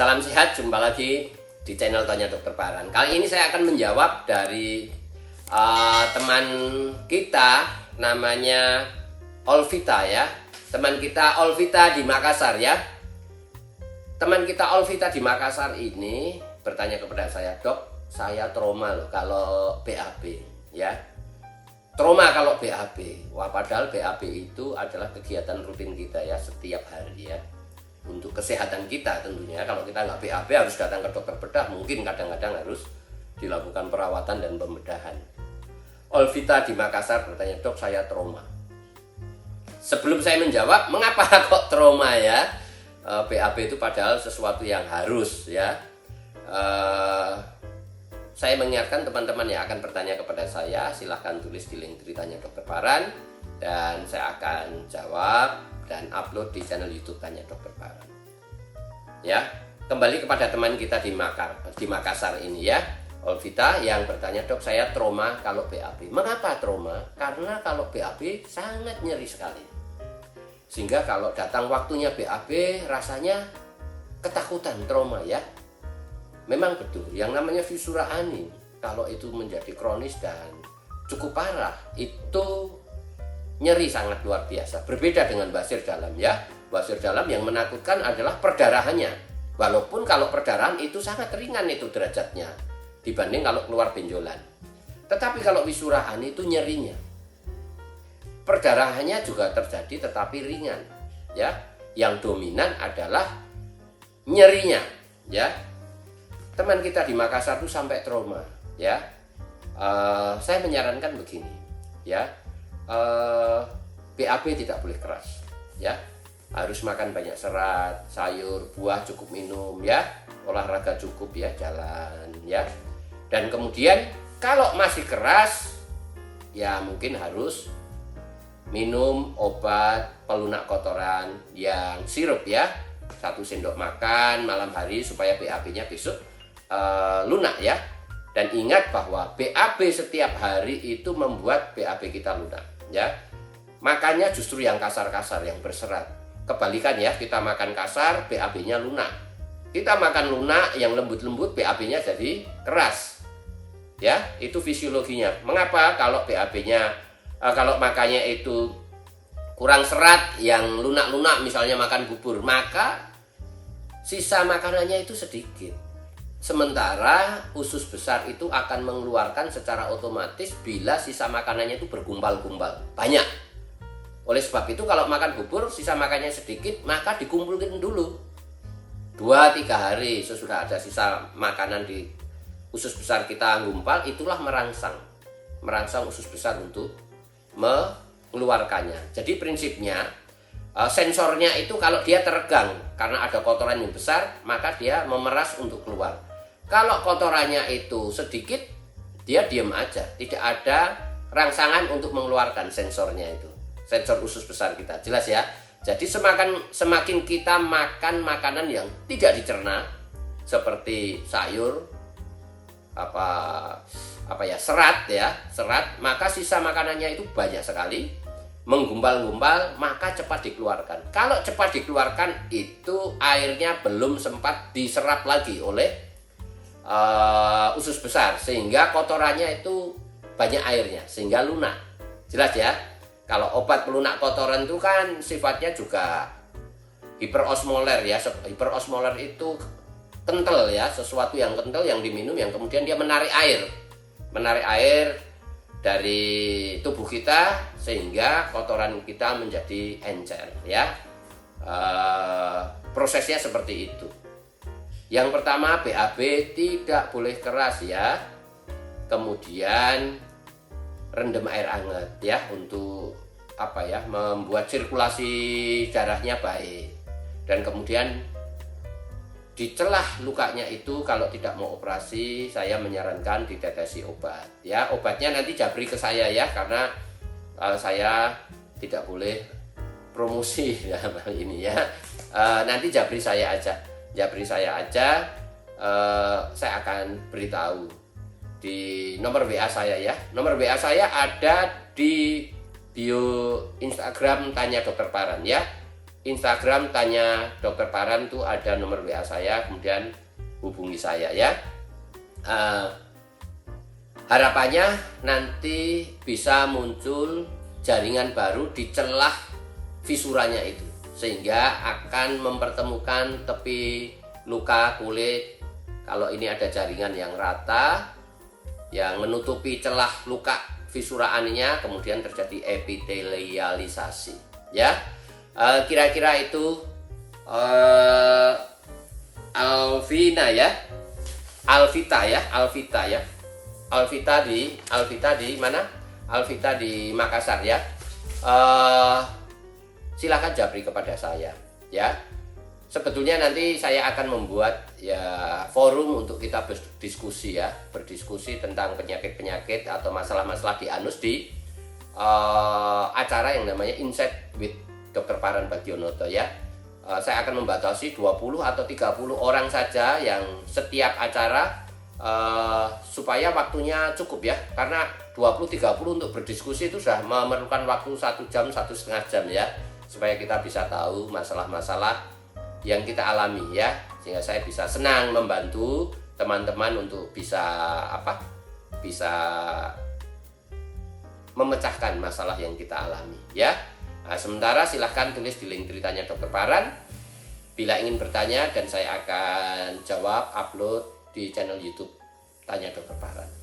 Salam sehat, jumpa lagi di channel Tanya Dokter Paran. Kali ini saya akan menjawab dari teman kita namanya Olvita ya. Teman kita Olvita di Makassar ya. Teman kita Olvita di Makassar ini bertanya kepada saya, "Dok, saya trauma loh kalau BAB ya." Trauma kalau BAB. Wah, padahal BAB itu adalah kegiatan rutin kita ya setiap hari ya. Untuk kesehatan kita tentunya, kalau kita nggak BAB harus datang ke dokter bedah, mungkin kadang-kadang harus dilakukan perawatan dan pembedahan. Olvita di Makassar bertanya, "Dok, saya trauma." Sebelum saya menjawab mengapa kok trauma ya, BAB itu padahal sesuatu yang harus ya, saya mengingatkan teman-teman yang akan bertanya kepada saya, silahkan tulis di link Tanya Dokter Paran dan saya akan jawab dan upload di channel YouTube Tanya Dokter Paran. Ya, kembali kepada teman kita di Makassar ini ya, Olvita yang bertanya, "Dok, saya trauma kalau BAB." Mengapa trauma? Karena kalau BAB sangat nyeri sekali. Sehingga kalau datang waktunya BAB rasanya ketakutan, trauma ya. Memang betul, yang namanya visura ani kalau itu menjadi kronis dan cukup parah itu nyeri sangat luar biasa. Berbeda dengan basir dalam ya. Basir dalam yang menakutkan adalah perdarahannya. Walaupun kalau perdarahan itu sangat ringan itu derajatnya dibanding kalau keluar benjolan. Tetapi kalau visura ani itu nyerinya. Perdarahannya juga terjadi tetapi ringan ya. Yang dominan adalah nyerinya ya. Teman kita di Makassar itu sampai trauma ya. Saya menyarankan begini ya. BAB tidak boleh keras ya, harus makan banyak serat, sayur, buah cukup minum ya, olahraga cukup ya, jalan ya. Dan kemudian kalau masih keras ya mungkin harus minum obat pelunak kotoran yang sirup ya, 1 sendok makan malam hari supaya BAB-nya besok lunak ya. Dan ingat bahwa BAB setiap hari itu membuat BAB kita lunak ya. Makannya justru yang kasar-kasar, yang berserat. Kebalikan ya, kita makan kasar, BAB-nya lunak. Kita makan lunak yang lembut-lembut, BAB-nya jadi keras. Ya, itu fisiologinya. Mengapa kalau BAB-nya kalau makannya itu kurang serat, yang lunak-lunak misalnya makan bubur, maka sisa makanannya itu sedikit. Sementara usus besar itu akan mengeluarkan secara otomatis bila sisa makanannya itu bergumpal-gumpal banyak. Oleh sebab itu kalau makan bubur sisa makannya sedikit, maka dikumpulkan dulu 2-3 hari sesudah ada sisa makanan di usus besar kita gumpal, itulah merangsang usus besar untuk mengeluarkannya. Jadi prinsipnya sensornya itu kalau dia teregang karena ada kotoran yang besar, maka dia memeras untuk keluar. Kalau kotorannya itu sedikit, dia diam aja, tidak ada rangsangan untuk mengeluarkan sensornya itu, sensor usus besar kita. Jelas ya. Jadi semakin kita makan makanan yang tidak dicerna seperti sayur, serat, maka sisa makanannya itu banyak sekali, menggumpal-gumpal, maka cepat dikeluarkan. Kalau cepat dikeluarkan itu airnya belum sempat diserap lagi oleh usus besar, sehingga kotorannya itu banyak airnya sehingga lunak. Jelas ya. Kalau obat pelunak kotoran itu kan sifatnya juga hiperosmoler ya. Hiperosmoler itu kental ya, sesuatu yang kental yang diminum yang kemudian dia menarik air dari tubuh kita sehingga kotoran kita menjadi encer ya. Prosesnya seperti itu. Yang pertama, BAB tidak boleh keras ya. Kemudian rendam air hangat ya untuk membuat sirkulasi darahnya baik. Dan kemudian di celah lukanya itu kalau tidak mau operasi, saya menyarankan ditetesi obat ya. Obatnya nanti jabri ke saya ya, karena saya tidak boleh promosi ya ini ya. Nanti jabri saya aja, saya akan beritahu di nomor WA saya ya. Nomor WA saya ada di bio Instagram Tanya Dokter Paran ya. Instagram Tanya Dokter Paran tuh ada nomor WA saya, kemudian hubungi saya ya. Harapannya nanti bisa muncul jaringan baru di celah visuranya itu, sehingga akan mempertemukan tepi luka kulit. Kalau ini ada jaringan yang rata yang menutupi celah luka visura aninya, kemudian terjadi epitelialisasi ya. Kira-kira itu Alvina ya, Alvita di mana? Alvita di Makassar ya. Silakan japri kepada saya ya. Sebetulnya nanti saya akan membuat ya forum untuk kita berdiskusi tentang penyakit-penyakit atau masalah-masalah di anus di acara yang namanya Insight with Dr. Paran Bagionoto ya. Saya akan membatasi 20 atau 30 orang saja yang setiap acara, supaya waktunya cukup ya, karena 20-30 untuk berdiskusi itu sudah memerlukan waktu 1 jam, 1,5 jam ya, supaya kita bisa tahu masalah-masalah yang kita alami ya, sehingga saya bisa senang membantu teman-teman untuk bisa memecahkan masalah yang kita alami ya. Nah, sementara silahkan tulis di link ceritanya Dokter Paran bila ingin bertanya, dan saya akan jawab upload di channel YouTube Tanya Dokter Paran.